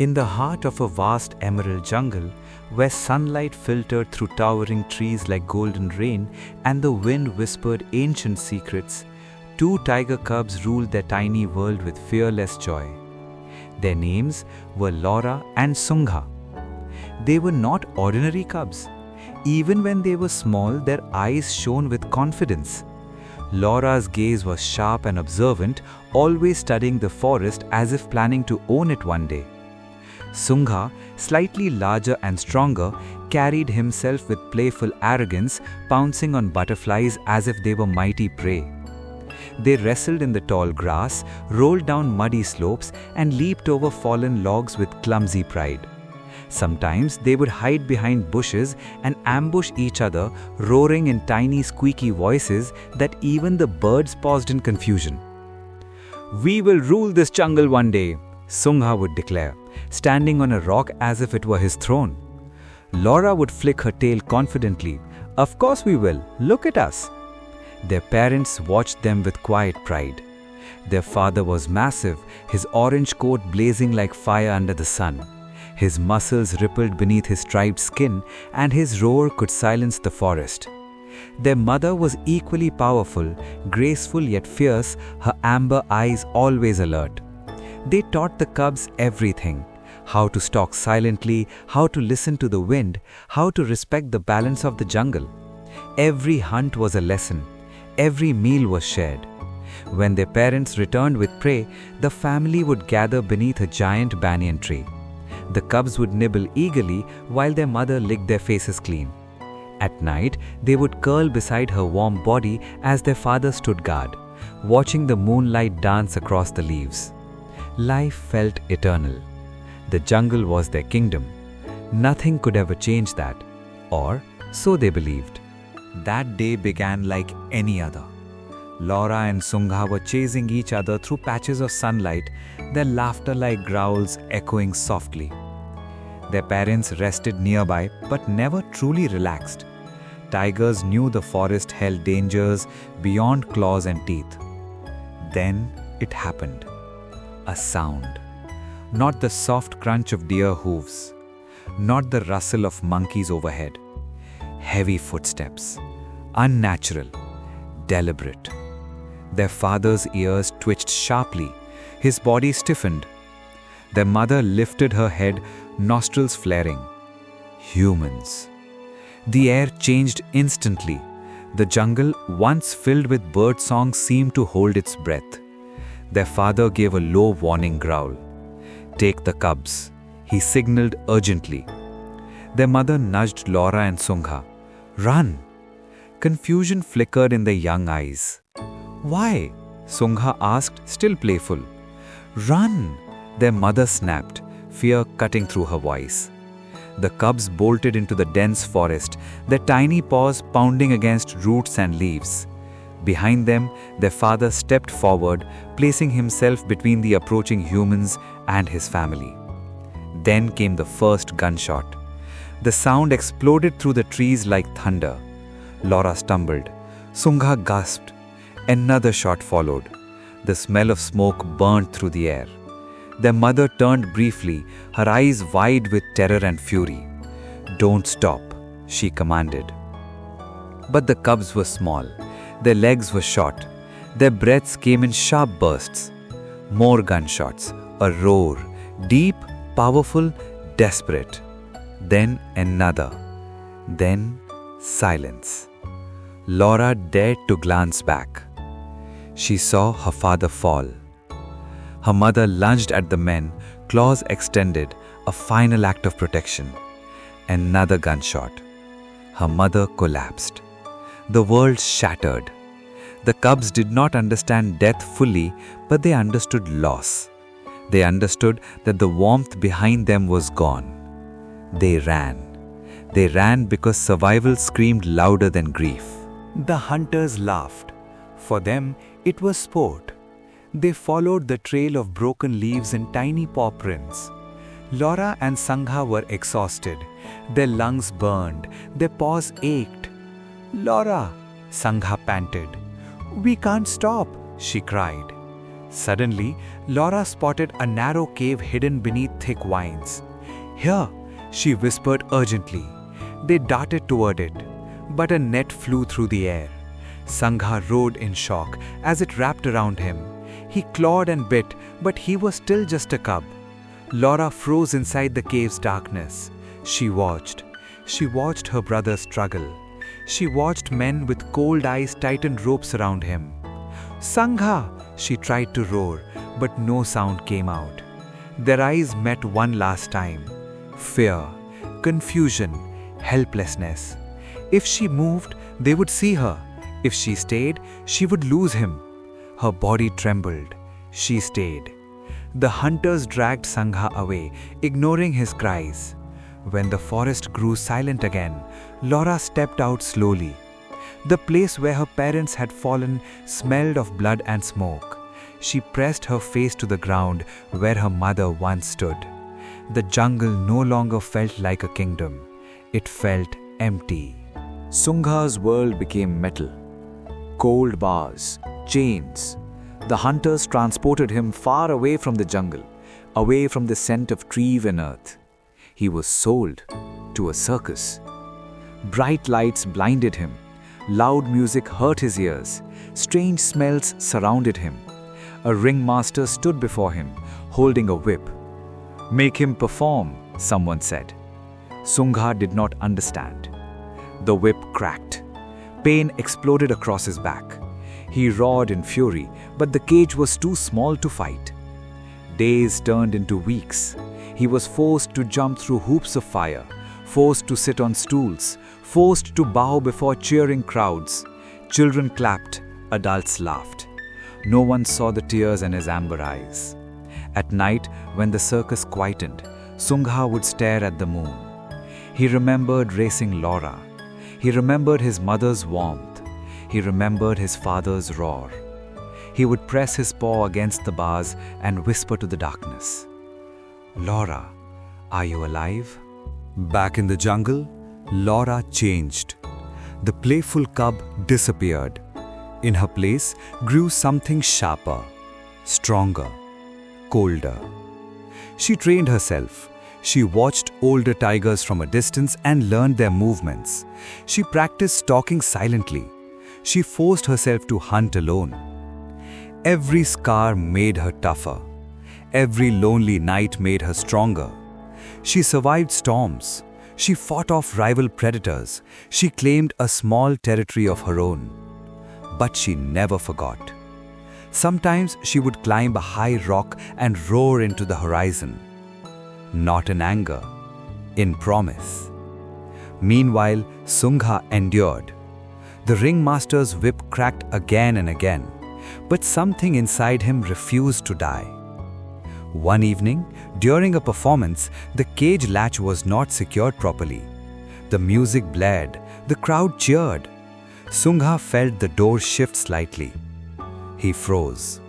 In the heart of a vast emerald jungle, where sunlight filtered through towering trees like golden rain and the wind whispered ancient secrets, two tiger cubs ruled their tiny world with fearless joy. Their names were Laura and Sungha. They were not ordinary cubs. Even when they were small, their eyes shone with confidence. Laura's gaze was sharp and observant, always studying the forest as if planning to own it one day. Sungha, slightly larger and stronger, carried himself with playful arrogance, pouncing on butterflies as if they were mighty prey. They wrestled in the tall grass, rolled down muddy slopes, and leaped over fallen logs with clumsy pride. Sometimes they would hide behind bushes and ambush each other, roaring in tiny squeaky voices that even the birds paused in confusion. "We will rule this jungle one day," Sungha would declare, standing on a rock as if it were his throne. Laura would flick her tail confidently. "Of course we will. Look at us." Their parents watched them with quiet pride. Their father was massive, his orange coat blazing like fire under the sun. His muscles rippled beneath his striped skin, and his roar could silence the forest. Their mother was equally powerful, graceful yet fierce, her amber eyes always alert. They taught the cubs everything: how to stalk silently, how to listen to the wind, how to respect the balance of the jungle. Every hunt was a lesson. Every meal was shared. When their parents returned with prey, the family would gather beneath a giant banyan tree. The cubs would nibble eagerly while their mother licked their faces clean. At night, they would curl beside her warm body as their father stood guard, watching the moonlight dance across the leaves. Life felt eternal. The jungle was their kingdom. Nothing could ever change that, or so they believed. That day began like any other. Laura and Sungha were chasing each other through patches of sunlight, their laughter like growls echoing softly. Their parents rested nearby but never truly relaxed. Tigers knew the forest held dangers beyond claws and teeth. Then it happened. A sound. Not the soft crunch of deer hooves. Not the rustle of monkeys overhead. Heavy footsteps. Unnatural. Deliberate. Their father's ears twitched sharply. His body stiffened. Their mother lifted her head, nostrils flaring. Humans. The air changed instantly. The jungle, once filled with bird songs, seemed to hold its breath. Their father gave a low warning growl. "Take the cubs," he signaled urgently. Their mother nudged Laura and Sungha. "Run!" Confusion flickered in their young eyes. "Why?" Sungha asked, still playful. "Run!" their mother snapped, fear cutting through her voice. The cubs bolted into the dense forest, their tiny paws pounding against roots and leaves. Behind them, their father stepped forward, placing himself between the approaching humans and his family. Then came the first gunshot. The sound exploded through the trees like thunder. Laura stumbled. Sungha gasped. Another shot followed. The smell of smoke burned through the air. Their mother turned briefly, her eyes wide with terror and fury. "Don't stop," she commanded. But the cubs were small. Their legs were short. Their breaths came in sharp bursts. More gunshots, a roar, deep, powerful, desperate. Then another. Then silence. Laura dared to glance back. She saw her father fall. Her mother lunged at the men, claws extended, a final act of protection. Another gunshot. Her mother collapsed. The world shattered. The cubs did not understand death fully, but they understood loss. They understood that the warmth behind them was gone. They ran. They ran because survival screamed louder than grief. The hunters laughed. For them, it was sport. They followed the trail of broken leaves and tiny paw prints. Laura and Sungha were exhausted. Their lungs burned. Their paws ached. "Laura," Sungha panted. "We can't stop," she cried. Suddenly, Laura spotted a narrow cave hidden beneath thick vines. "Here," she whispered urgently. They darted toward it, but a net flew through the air. Sungha roared in shock as it wrapped around him. He clawed and bit, but he was still just a cub. Laura froze inside the cave's darkness. She watched. She watched her brother struggle. She watched men with cold eyes tighten ropes around him. "Sungha!" she tried to roar, but no sound came out. Their eyes met one last time. Fear, confusion, helplessness. If she moved, they would see her. If she stayed, she would lose him. Her body trembled. She stayed. The hunters dragged Sungha away, ignoring his cries. When the forest grew silent again, Laura stepped out slowly. The place where her parents had fallen smelled of blood and smoke. She pressed her face to the ground where her mother once stood. The jungle no longer felt like a kingdom. It felt empty. Sungha's world became metal. Cold bars, chains. The hunters transported him far away from the jungle, away from the scent of trees and earth. He was sold to a circus. Bright lights blinded him. Loud music hurt his ears. Strange smells surrounded him. A ringmaster stood before him, holding a whip. "Make him perform," someone said. Sungha did not understand. The whip cracked. Pain exploded across his back. He roared in fury, but the cage was too small to fight. Days turned into weeks. He was forced to jump through hoops of fire, forced to sit on stools, forced to bow before cheering crowds. Children clapped, adults laughed. No one saw the tears in his amber eyes. At night, when the circus quietened, Sungha would stare at the moon. He remembered racing Laura. He remembered his mother's warmth. He remembered his father's roar. He would press his paw against the bars and whisper to the darkness, "Laura, are you alive?" Back in the jungle, Laura changed. The playful cub disappeared. In her place grew something sharper, stronger, colder. She trained herself. She watched older tigers from a distance and learned their movements. She practiced stalking silently. She forced herself to hunt alone. Every scar made her tougher. Every lonely night made her stronger. She survived storms. She fought off rival predators. She claimed a small territory of her own. But she never forgot. Sometimes she would climb a high rock and roar into the horizon. Not in anger, in promise. Meanwhile, Sungha endured. The ringmaster's whip cracked again and again, but something inside him refused to die. One evening, during a performance, the cage latch was not secured properly. The music blared, the crowd cheered. Sungha felt the door shift slightly. He froze.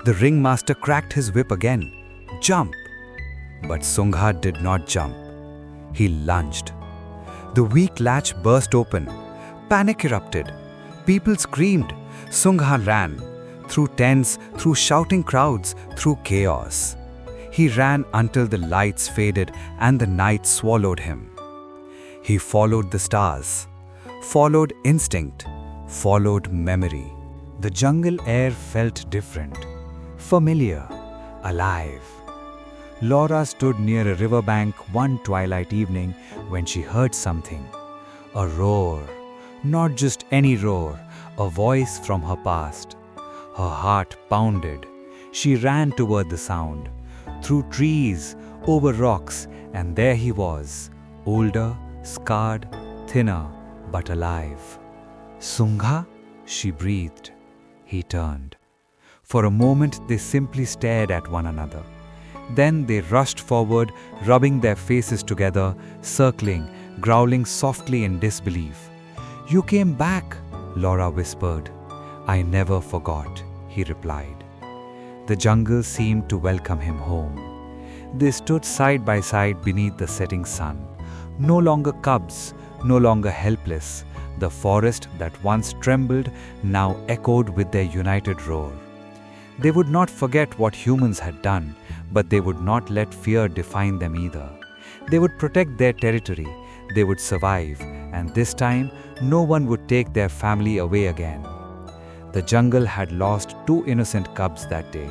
The ringmaster cracked his whip again. "Jump!" But Sungha did not jump. He lunged. The weak latch burst open. Panic erupted. People screamed. Sungha ran. Through tents, through shouting crowds, through chaos. He ran until the lights faded and the night swallowed him. He followed the stars, followed instinct, followed memory. The jungle air felt different, familiar, alive. Laura stood near a riverbank one twilight evening when she heard something. A roar, not just any roar, a voice from her past. Her heart pounded. She ran toward the sound, through trees, over rocks, and there he was, older, scarred, thinner, but alive. "Sungha?" she breathed. He turned. For a moment they simply stared at one another. Then they rushed forward, rubbing their faces together, circling, growling softly in disbelief. "You came back," Laura whispered. "I never forgot," he replied. The jungle seemed to welcome him home. They stood side by side beneath the setting sun. No longer cubs, no longer helpless. The forest that once trembled now echoed with their united roar. They would not forget what humans had done, but they would not let fear define them either. They would protect their territory, they would survive, and this time, no one would take their family away again. The jungle had lost 2 innocent cubs that day,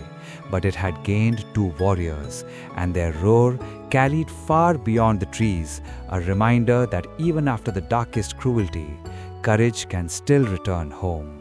but it had gained 2 warriors, and their roar carried far beyond the trees, a reminder that even after the darkest cruelty, courage can still return home.